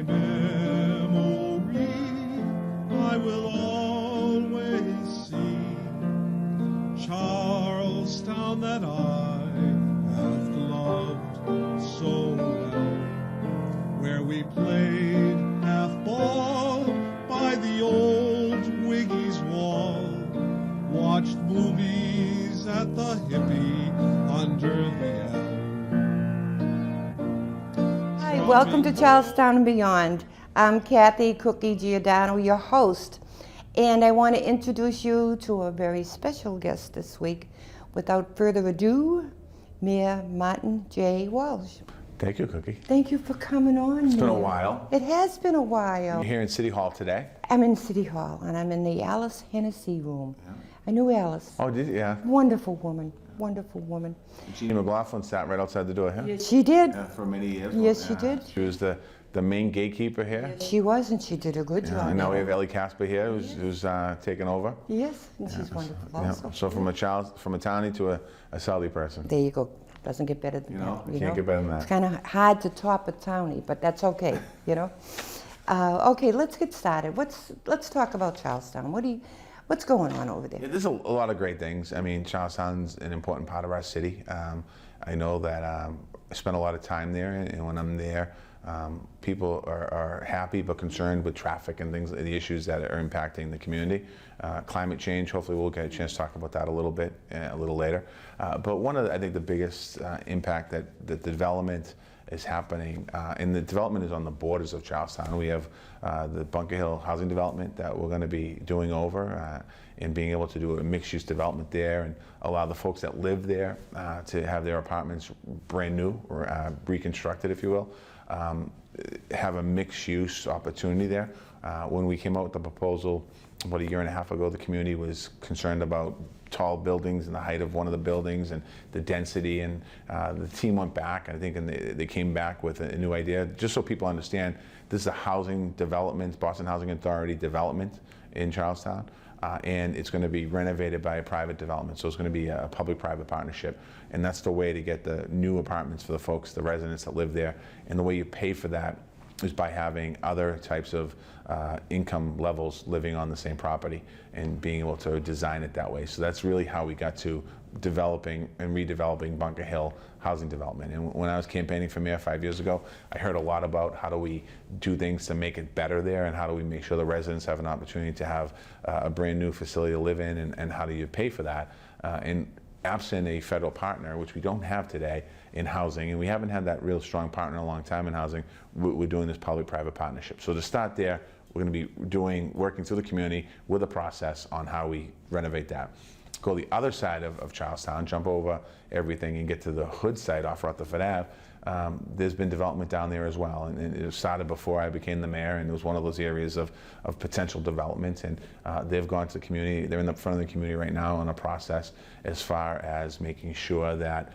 my memory I will always see. Charlestown that I have loved so well, where we played half-ball by the old Wiggy's wall, watched movies at the Hippie under the elm. Hi, welcome to Charlestown and Beyond. I'm Kathy Cookie Giordano, your host, and I want to introduce you to a very special guest this week. Without further ado, Mayor Martin J. Walsh. Thank you, Cookie. Thank you for coming on. It's been a while. It has been a while. You're here in City Hall today. I'm in City Hall, and I'm in the Alice Hennessy room. Yeah. I knew Alice. Oh, did you? Yeah. Wonderful woman. Wonderful woman. Jeannie McLaughlin sat right outside the door here. Yes, she did. Yeah, for many years. Yes, she did. She was the main gatekeeper here. She was, and she did a good job. And now we have Ellie Casper here, who's taken over. Yes, and she's wonderful Yeah. also. So from a townie to a Saudi person. There you go. Doesn't get better than that. Can't get better than that. It's kind of hard to top a townie, but that's okay. Okay, let's get started. Let's talk about Charlestown. What's going on over there? Yeah, there's a lot of great things. I mean, Charlestown's an important part of our city. I know that I spend a lot of time there, and when I'm there, people are happy but concerned with traffic and things, the issues that are impacting the community. Climate change, hopefully we'll get a chance to talk about that a little bit, a little later. But one of I think the biggest impact that the development is happening, and the development is on the borders of Charlestown. We have the Bunker Hill housing development that we're going to be doing over, and being able to do a mixed-use development there and allow the folks that live there to have their apartments brand new, or reconstructed, if you will. Have a mixed-use opportunity there. When we came out with the proposal about a year and a half ago, the community was concerned about tall buildings and the height of one of the buildings and the density, and the team went back, I think, and they came back with a new idea. Just so people understand, this is a housing development, Boston Housing Authority development in Charlestown, and it's going to be renovated by a private development, so it's going to be a public-private partnership, and that's the way to get the new apartments for the folks, the residents that live there. And the way you pay for that is by having other types of income levels living on the same property and being able to design it that way. So that's really how we got to developing and redeveloping Bunker Hill housing development. And when I was campaigning for mayor 5 years ago, I heard a lot about how do we do things to make it better there, and how do we make sure the residents have an opportunity to have a brand new facility to live in, and how do you pay for that? And absent a federal partner, which we don't have today in housing, and we haven't had that real strong partner in a long time in housing, we're doing this public-private partnership. So to start there, we're going to be working through the community with a process on how we renovate that. Go the other side of Charlestown, jump over everything and get to the hood site off Rutherford Ave. There's been development down there as well, and it started before I became the mayor, and it was one of those areas of potential development, and they've gone to the community. They're in the front of the community right now on a process as far as making sure that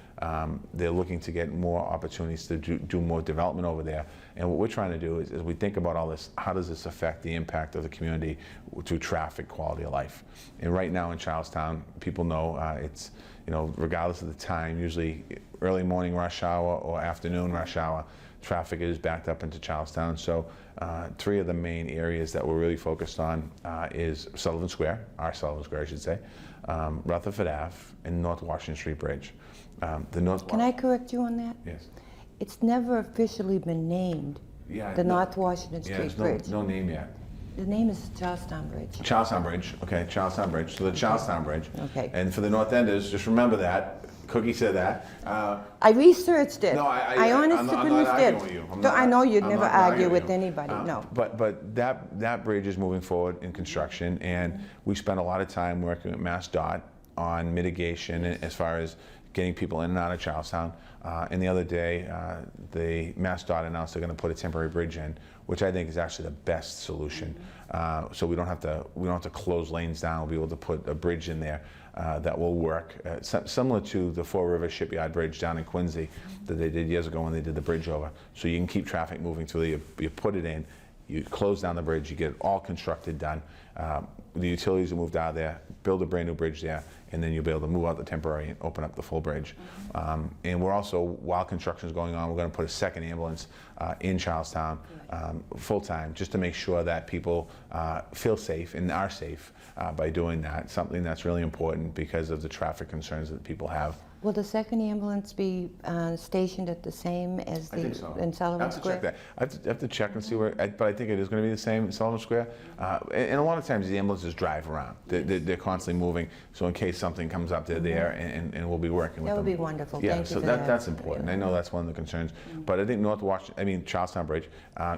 they're looking to get more opportunities to do more development over there. And what we're trying to do is, as we think about all this, how does this affect the impact of the community through traffic, quality of life? And right now in Charlestown, people know it's, regardless of the time, usually early morning rush hour or afternoon rush hour, traffic is backed up into Charlestown. So three of the main areas that we're really focused on is Sullivan Square, our Sullivan Square I should say, Rutherford Ave, and North Washington Street Bridge. Can I correct you on that? Yes. It's never officially been named the North Washington Street Bridge. No name yet. The name is Charlestown Bridge. Charlestown Bridge, okay, Charlestown Bridge. So the Charlestown Bridge. Okay. And for the North Enders, just remember that. Cookie said that. I researched it. No, I honestly I'm not arguing with you. I know you'd never argue with anybody, no. But that bridge is moving forward in construction, and we spent a lot of time working with MassDOT on mitigation as far as getting people in and out of Charlestown. And the other day, the MassDOT announced they're going to put a temporary bridge in, which I think is actually the best solution. So we don't have to close lanes down. We'll be able to put a bridge in there that will work, similar to the Four River Shipyard Bridge down in Quincy that they did years ago when they did the bridge over. So you can keep traffic moving through. You put it in, You close down the bridge, you get it all constructed, done. The utilities are moved out of there, build a brand new bridge there, and then you'll be able to move out the temporary and open up the full bridge. And we're also, while construction is going on, we're going to put a second ambulance in Charlestown full-time, just to make sure that people feel safe and are safe by doing that. Something that's really important because of the traffic concerns that people have. Will the second ambulance be stationed at the same as I think so. in I Sullivan have to Square? check that. I have to check and see where, but I think it is going to be the same in Sullivan Square. And a lot of times the ambulances drive around. They're constantly moving, so in case something comes up, they're there, and we'll be working with That them. would be wonderful. Yeah, Thank you so for that's important. I know that's one of the concerns. But I think Charlestown Bridge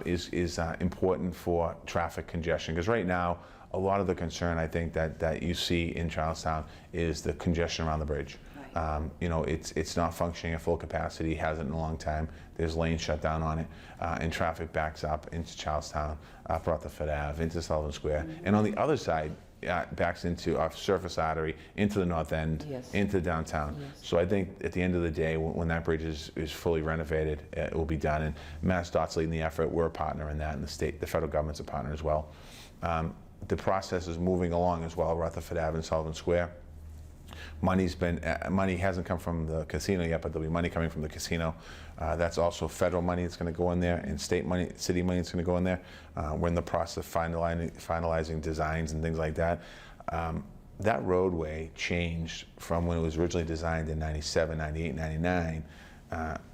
is important for traffic congestion, because right now, a lot of the concern I think that you see in Charlestown is the congestion around the bridge. It's not functioning at full capacity, hasn't in a long time. There's lanes shut down on it, and traffic backs up into Charlestown, up Rutherford Ave, into Sullivan Square. And on the other side, backs into our surface artery, into the north end, into downtown. So I think at the end of the day, when that bridge is fully renovated, it will be done. And MassDOT's leading the effort. We're a partner in that, and the federal government's a partner as well. The process is moving along as well, Rutherford Ave and Sullivan Square. Money hasn't come from the casino yet, but there'll be money coming from the casino. That's also federal money that's going to go in there, and state money, city money that's going to go in there. We're in the process of finalizing designs and things like that. That roadway changed from when it was originally designed in 97, 98, 99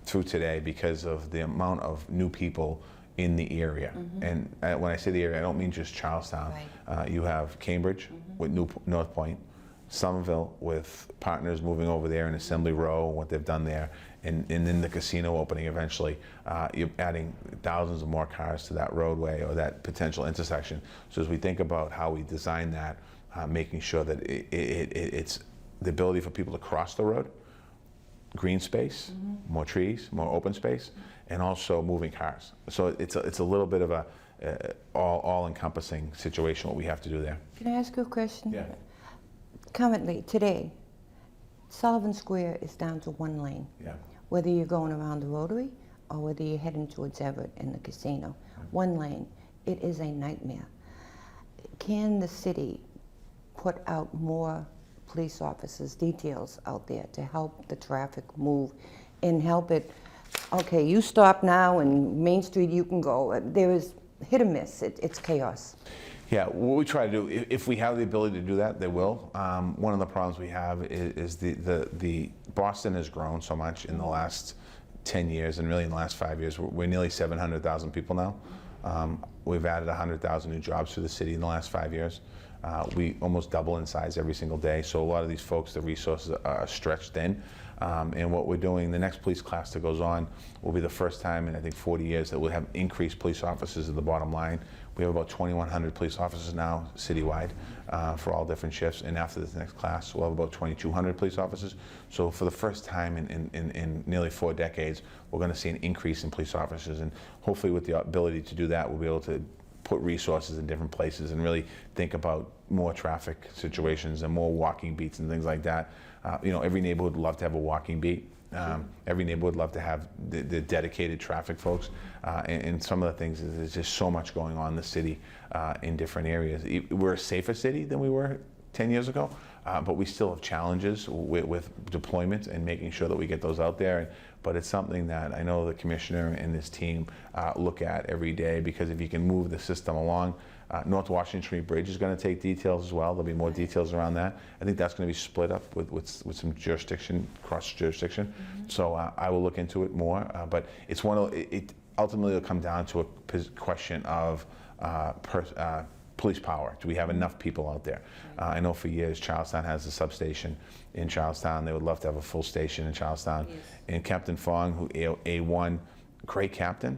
through today because of the amount of new people in the area. And when I say the area, I don't mean just Charlestown. Right. You have Cambridge with North Point, Somerville with partners moving over there in Assembly Row, what they've done there, and then the casino opening eventually. You're adding thousands of more cars to that roadway or that potential intersection. So as we think about how we design that, making sure that it's the ability for people to cross the road, green space, more trees, more open space, and also moving cars. So it's a little bit of a all-encompassing situation what we have to do there. Can I ask you a question? Yeah. Currently, today, Sullivan Square is down to one lane. Yeah. Whether you're going around the Rotary or whether you're heading towards Everett in the casino, one lane. It is a nightmare. Can the city put out more police officers, details out there to help the traffic move and help it? Okay, you stop now and Main Street you can go. There is hit or miss. It's chaos. Yeah, what we try to do, if we have the ability to do that, they will. One of the problems we have is the Boston has grown so much in the last 10 years, and really in the last 5 years. We're nearly 700,000 people now. We've added 100,000 new jobs to the city in the last 5 years. We almost double in size every single day. So a lot of these folks, the resources are stretched thin. And what we're doing, the next police class that goes on will be the first time in I think 40 years that we'll have increased police officers at the bottom line. We have about 2,100 police officers now citywide for all different shifts. And after this next class, we'll have about 2,200 police officers. So for the first time in nearly 4 decades, we're going to see an increase in police officers. And hopefully with the ability to do that, we'll be able to put resources in different places and really think about more traffic situations and more walking beats and things like that. Every neighborhood would love to have a walking beat. Every neighborhood would love to have the dedicated traffic folks. And some of the things is there's just so much going on in the city in different areas. We're a safer city than we were 10 years ago, but we still have challenges with deployment and making sure that we get those out there. But it's something that I know the commissioner and his team look at every day, because if you can move the system along, North Washington Street Bridge is going to take details as well. There'll be more details around that. I think that's going to be split up with some jurisdiction, cross jurisdiction. So I will look into it more. But it's it ultimately will come down to a question of police power. Do we have enough people out there? I know for years Charlestown has a substation in Charlestown. They would love to have a full station in Charlestown. Yes. And Captain Fong, who A1, great captain,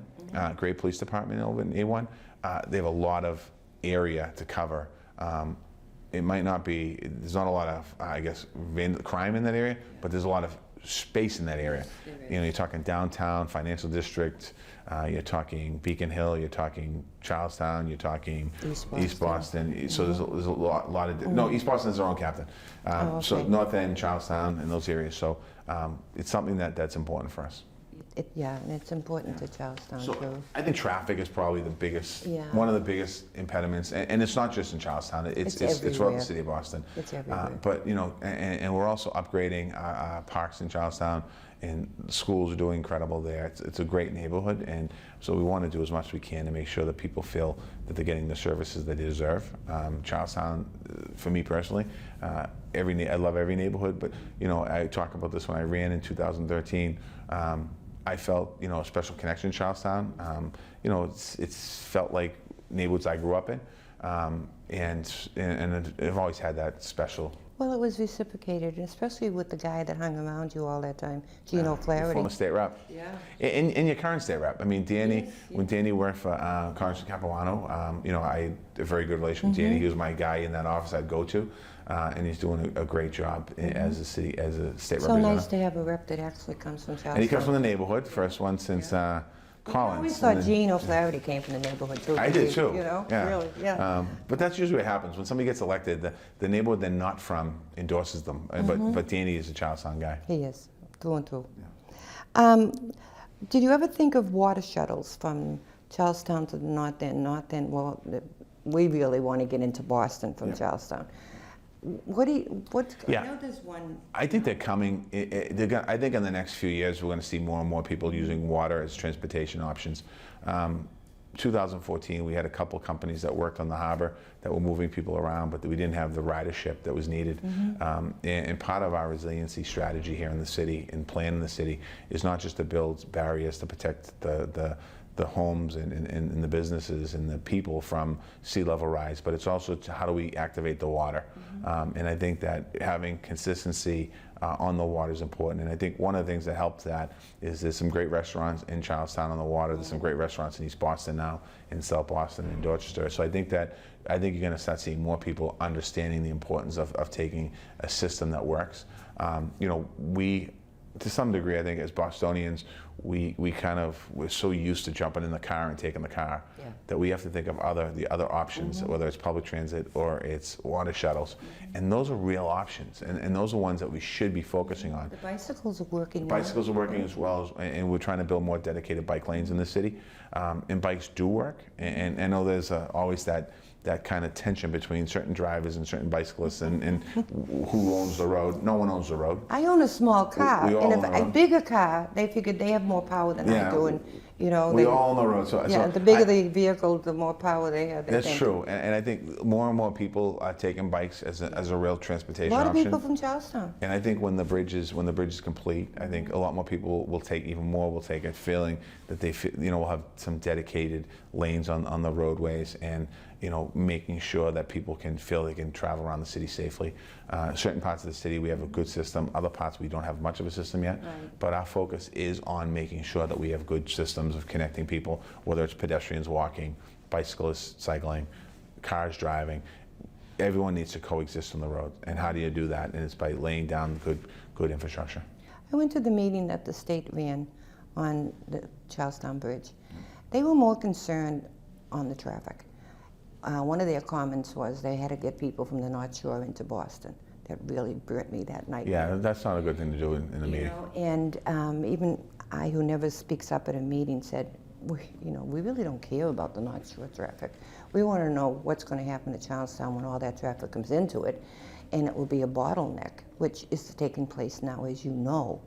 great police department over in A1. They have a lot of area to cover. It might not be, there's not a lot of, I guess, crime in that area, but there's a lot of space in that area. You're talking downtown, financial district, you're talking Beacon Hill, you're talking Charlestown, you're talking East Boston. So there's a lot of, no, East Boston is their own captain. So North End, Charlestown, and those areas. So it's something that's important for us. Yeah, and it's important to Charlestown So too. I think traffic is probably the biggest, Yeah. one of the biggest impediments, and it's not just in Charlestown. It's throughout everywhere. the city of Boston. It's everywhere. But you know, and we're also upgrading our parks in Charlestown, and the schools are doing incredible there. It's a great neighborhood, and so we want to do as much as we can to make sure that people feel that they're getting the services they deserve. Charlestown, for me personally, I love every neighborhood, but you know, I talk about this when I ran in 2013. I felt, you know, a special connection to Charlestown. You know, it's felt like neighborhoods I grew up in, and I've always had that special. Well, it was reciprocated, especially with the guy that hung around you all that time, Gino Flaherty. Former state rep. Yeah. And your current state rep. I mean, Danny, Yes, when Danny worked for Congressman Capuano, you know, I had a very good relation with Danny. He was my guy in that office I'd go to, and he's doing a great job as a state So representative. nice to have a rep that actually comes from Charlestown. And he comes from the neighborhood, first one since Collins. I always and thought then- Gino Flaherty came from the neighborhood too. I did too. You know, yeah. really, yeah. But that's usually what happens when somebody gets elected. The neighborhood they're not from endorses them. But Danny is a Charlestown guy. He is, through and through. Did you ever think of water shuttles from Charlestown to the north end? Well, we really want to get into Boston from Charlestown. Yeah. I know there's one. I think they're coming. I think in the next few years we're going to see more and more people using water as transportation options. 2014, we had a couple companies that worked on the harbor that were moving people around, but we didn't have the ridership that was needed. And part of our resiliency strategy here in the city and plan in the city is not just to build barriers to protect the homes and the businesses and the people from sea level rise, but it's also how do we activate the water. And I think that having consistency on the water is important. And I think one of the things that helps that is there's some great restaurants in Charlestown on the water. There's some great restaurants in East Boston now, in South Boston, and Dorchester. So I think you're going to start seeing more people understanding the importance of taking a system that works. You know, we, to some degree, I think as Bostonians, we're so used to jumping in the car and taking the car that we have to think of the other options, whether it's public transit or it's water shuttles. And those are real options, and those are ones that we should be focusing on. The bicycles are working. Bicycles are working as well, and we're trying to build more dedicated bike lanes in the city. And bikes do work, and I know there's always that kind of tension between certain drivers and certain bicyclists and who owns the road. No one owns the road. I own a small car, We all and own if our a own. bigger car, they figured they have more power than I do, and you know. We all own the road. So the bigger the vehicle, the more power they have. That's true, and I think more and more people are taking bikes as a real transportation A lot option. of people from Charlestown. And I think when the bridge is complete, I think a lot more people will take it, feeling that they will have some dedicated lanes on the roadways, and making sure that people can feel they can travel around the city safely. Certain parts of the city we have a good system. Other parts we don't have much of a system yet. Right. But our focus is on making sure that we have good systems of connecting people, whether it's pedestrians walking, bicyclists cycling, cars driving. Everyone needs to coexist on the road. And how do you do that? And it's by laying down good infrastructure. I went to the meeting that the state ran on the Charlestown Bridge. They were more concerned on the traffic. One of their comments was they had to get people from the North Shore into Boston. That really burnt me that night. Yeah, that's not a good thing to do in a meeting. And even I, who never speaks up at a meeting, said, we really don't care about the North Shore traffic. We want to know what's going to happen to Charlestown when all that traffic comes into it, and it will be a bottleneck, which is taking place now, as you know.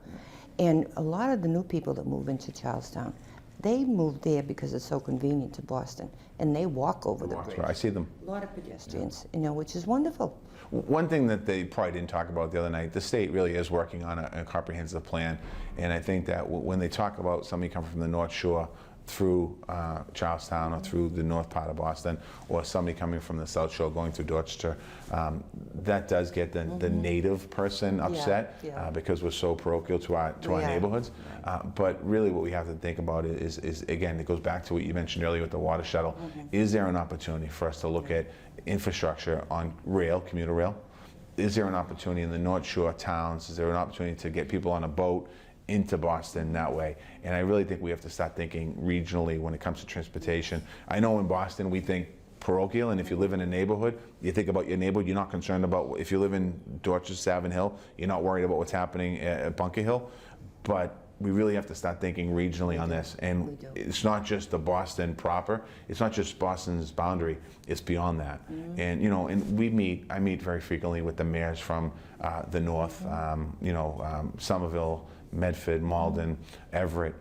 And a lot of the new people that move into Charlestown, they move there because it's so convenient to Boston, and they walk over the bridge. I see them. A lot of pedestrians, which is wonderful. One thing that they probably didn't talk about the other night, the state really is working on a comprehensive plan, and I think that when they talk about somebody coming from the North Shore through Charlestown or through the north part of Boston, or somebody coming from the South Shore going through Dorchester, that does get the native person upset because we're so parochial to our neighborhoods. But really what we have to think about is again, it goes back to what you mentioned earlier with the water shuttle. Is there an opportunity for us to look at infrastructure on rail, commuter rail? Is there an opportunity in the North Shore towns? Is there an opportunity to get people on a boat into Boston that way? And I really think we have to start thinking regionally when it comes to transportation. I know in Boston we think parochial, and if you live in a neighborhood, you think about your neighborhood, you're not concerned about, if you live in Dorchester, Savin Hill, you're not worried about what's happening at Bunker Hill. But we really have to start thinking regionally on this. And We do. it's not just the Boston proper, it's not just Boston's boundary, it's beyond that. And, and I meet very frequently with the mayors from the north, Somerville, Medford, Malden, Everett,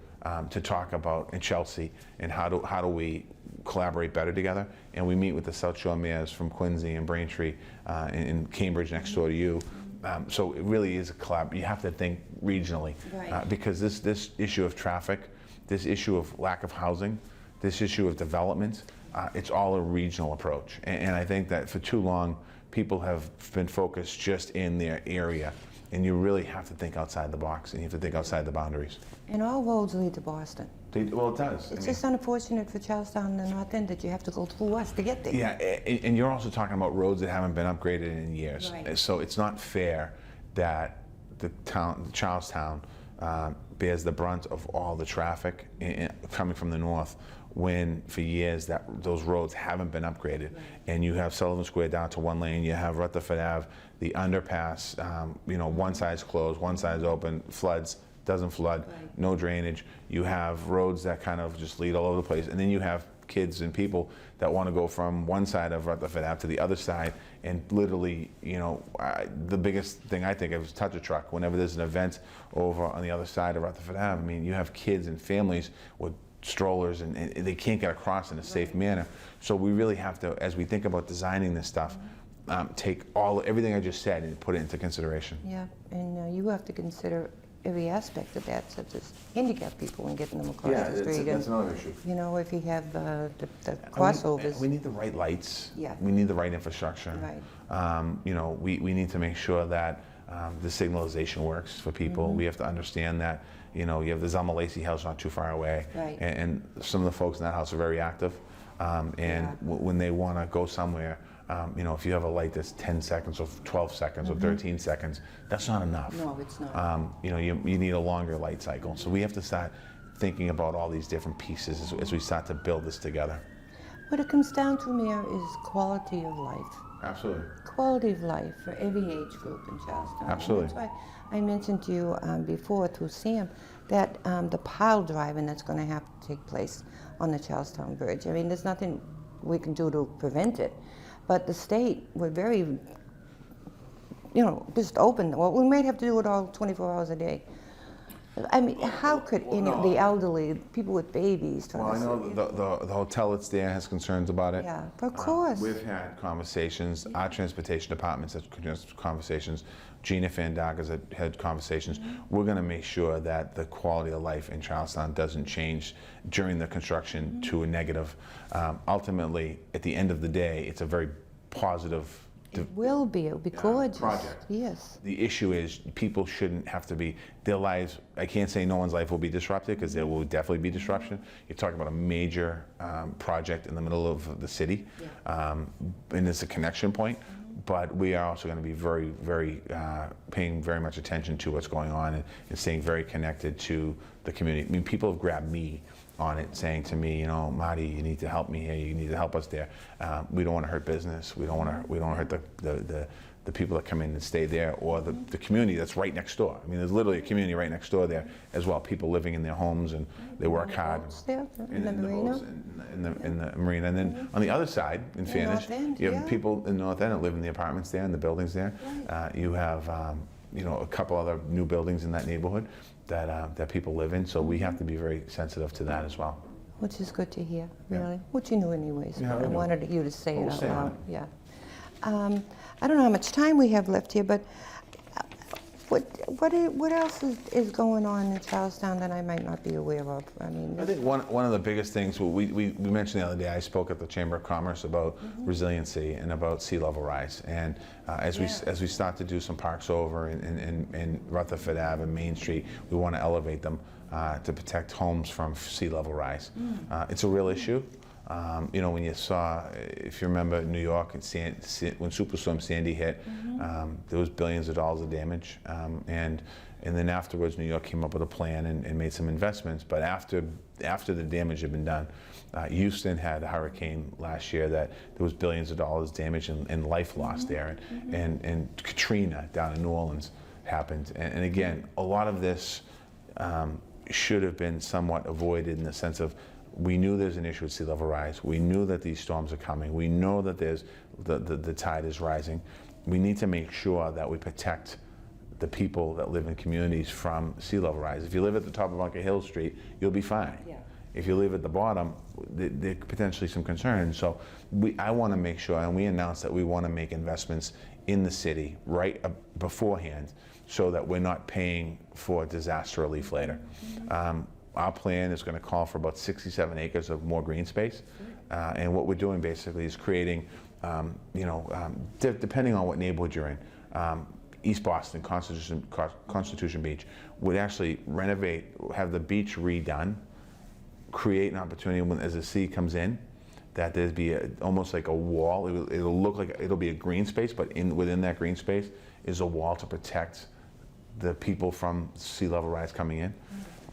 to talk about, and Chelsea, and how do we collaborate better together. And we meet with the South Shore mayors from Quincy and Braintree and Cambridge next door to you. So it really is a collab. You have to think regionally, Right. because this issue of traffic, this issue of lack of housing, this issue of development, it's all a regional approach. And I think that for too long, people have been focused just in their area. And you really have to think outside the box, and you have to think outside the boundaries. And all roads lead to Boston. Well, it does. It's just unfortunate for Charlestown and the North End that you have to go through us to get there. Yeah, and you're also talking about roads that haven't been upgraded in years. Right. So it's not fair that Charlestown, bears the brunt of all the traffic coming from the north, when for years those roads haven't been upgraded. Right. And you have Sullivan Square down to one lane, you have Rutherford Ave, the underpass, one side's closed, one side's open, floods, doesn't flood, right. No drainage. You have roads that kind of just lead all over the place. And then you have kids and people that want to go from one side of Rutherford Ave to the other side, and literally, the biggest thing I think of is touch a truck. Whenever there's an event over on the other side of Rutherford Ave, I mean, you have kids and families with strollers, and they can't get across in a safe manner. So we really have to, as we think about designing this stuff, take everything I just said and put it into consideration. Yeah, and you have to consider every aspect of that, such as handicapped people and getting them across the street. That's another issue. If you have the crossovers. We need the right lights. Yeah. We need the right infrastructure. Right. We need to make sure that the signalization works for people. We have to understand that, you have the Zelma Lacey house not too far away. Right. And some of the folks in that house are very active. When they want to go somewhere, if you have a light that's 10 seconds or 12 seconds or 13 seconds, that's not enough. No, it's not. You need a longer light cycle. So we have to start thinking about all these different pieces as we start to build this together. What it comes down to, Mayor, is quality of life. Absolutely. Quality of life for every age group in Charlestown. Absolutely. And that's why I mentioned to you before through Sam that the pile driving that's going to have to take place on the Charlestown Bridge. I mean, there's nothing we can do to prevent it. But the state, we're very, just open. Well, we might have to do it all 24 hours a day. I mean, how could the elderly, people with babies, try Well, to I know the hotel that's there has concerns about it. Yeah, of course. We've had conversations. Our transportation department's had conversations. Gina Fandaga's had conversations. We're going to make sure that the quality of life in Charlestown doesn't change during the construction to a negative. Ultimately, at the end of the day, it's a very positive It will be. It'll be gorgeous. project. Yes. The issue is people shouldn't have to be, their lives, I can't say no one's life will be disrupted, because there will definitely be disruption. You're talking about a major project in the middle of the city, and it's a connection point. But we are also going to be very, very paying very much attention to what's going on, and staying very connected to the community. I mean, people have grabbed me on it, saying to me, Marty, you need to help me here. You need to help us there. We don't want to hurt business. We don't want to hurt the people that come in and stay there, or the community that's right next door. I mean, there's literally a community right next door there as well. People living in their homes, and they work hard. There, in the marina. In the marina. And then on the other side, in Fairness, North End, you have people in North End that live in the apartments there and the buildings there. Right. You have a couple other new buildings in that neighborhood that people live in. So we have to be very sensitive to that as well. Which is good to hear, really. Which you knew anyways. Yeah, but I I know. wanted you to say We'll it out stay on loud. it. Yeah. I don't know how much time we have left here, but what else is going on in Charlestown that I might not be aware of? I mean, I think one of the biggest things, we mentioned the other day, I spoke at the Chamber of Commerce about resiliency and about sea level rise. And as we start to do some parks over in Rutherford Ave and Main Street, we want to elevate them to protect homes from sea level rise. It's a real issue. When you saw, if you remember New York, and when Superstorm Sandy hit, there was billions of dollars of damage. And then afterwards, New York came up with a plan and made some investments. But after the damage had been done, Houston had a hurricane last year that there was billions of dollars damage and life lost there. And Katrina down in New Orleans happened. And again, a lot of this should have been somewhat avoided in the sense of we knew there's an issue with sea level rise. We knew that these storms are coming. We know that there's the tide is rising. We need to make sure that we protect the people that live in communities from sea level rise. If you live at the top of Bunker Hill Street, you'll be fine. Yeah. If you live at the bottom, there could potentially some concerns. So I want to make sure, and we announced that we want to make investments in the city right beforehand so that we're not paying for disaster relief later. Our plan is going to call for about 67 acres of more green space. And what we're doing basically is creating, depending on what neighborhood you're in, East Boston, Constitution Beach, would actually renovate, have the beach redone, create an opportunity when, as the sea comes in, that there'd be almost like a wall. It'll look like it'll be a green space, but within that green space is a wall to protect the people from sea level rise coming in.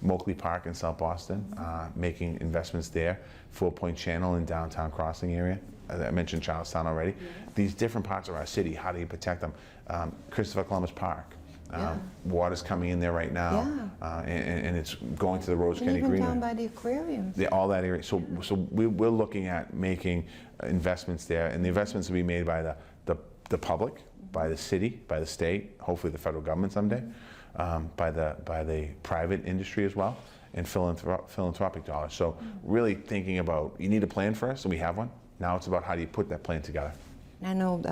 Moakley Park in South Boston, making investments there. 4 Point Channel in downtown Crossing area. As I mentioned Charlestown already. These different parts of our city, how do you protect them? Christopher Columbus Park. Water's coming in there right now, and it's going to the Rose Kenny Greenway. Even down by the aquarium. Yeah, all that area. So we're looking at making investments there, and the investments will be made by the public, by the city, by the state, hopefully the federal government someday, by the private industry as well, and philanthropic dollars. So really thinking about, you need a plan first, and we have one. Now it's about how do you put that plan together. I know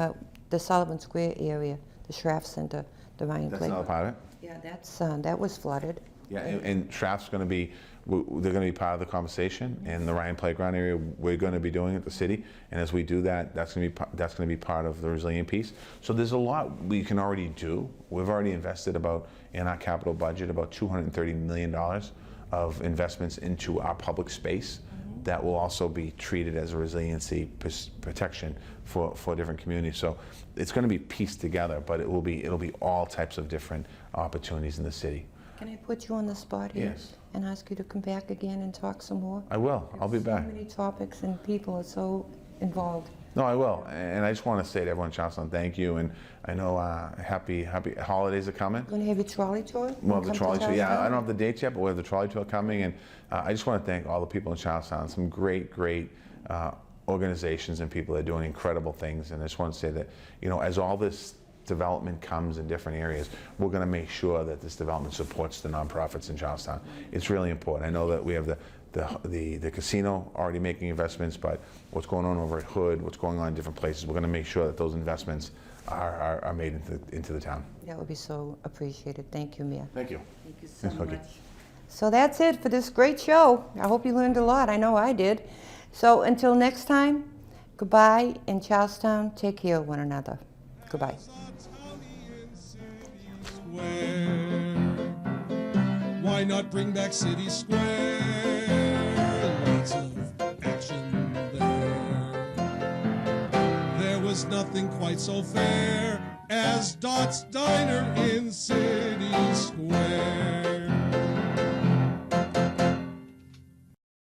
the Sullivan Square area, the Schraff Center, the Ryan That's Playground. another part of it. Yeah, that was flooded. Yeah, and Schraff's going to be, they're going to be part of the conversation, and the Ryan Playground area, we're going to be doing at the city, and as we do that, that's going to be part of the resilient piece. So there's a lot we can already do. We've already invested in our capital budget, about $230 million of investments into our public space that will also be treated as a resiliency protection for different communities. So it's going to be pieced together, but it'll be all types of different opportunities in the city. Can I put you on the spot here? Yes. And ask you to come back again and talk some more? I will. I'll be back. So many topics and people are so involved. No, I will. And I just want to say to everyone in Charlestown, thank you. And I know happy holidays are coming. Going to have your trolley tour? Well, the Come to trolley tour, yeah, I Charlestown? don't have the dates yet, but we have the trolley tour coming. And I just want to thank all the people in Charlestown, some great organizations and people that are doing incredible things. And I just want to say that, as all this development comes in different areas, we're going to make sure that this development supports the nonprofits in Charlestown. It's really important. I know that we have the casino already making investments, but what's going on over at Hood, what's going on in different places, we're going to make sure that those investments are made into the town. That would be so appreciated. Thank you, Mayor. Thank you. Thank you so Thanks, Cookie. much. So that's it for this great show. I hope you learned a lot. I know I did. So until next time, goodbye. In Charlestown, take care of one another. Goodbye. Why not bring back City Square? Lots of action there. There was nothing quite so fair as Dot's Diner in City Square.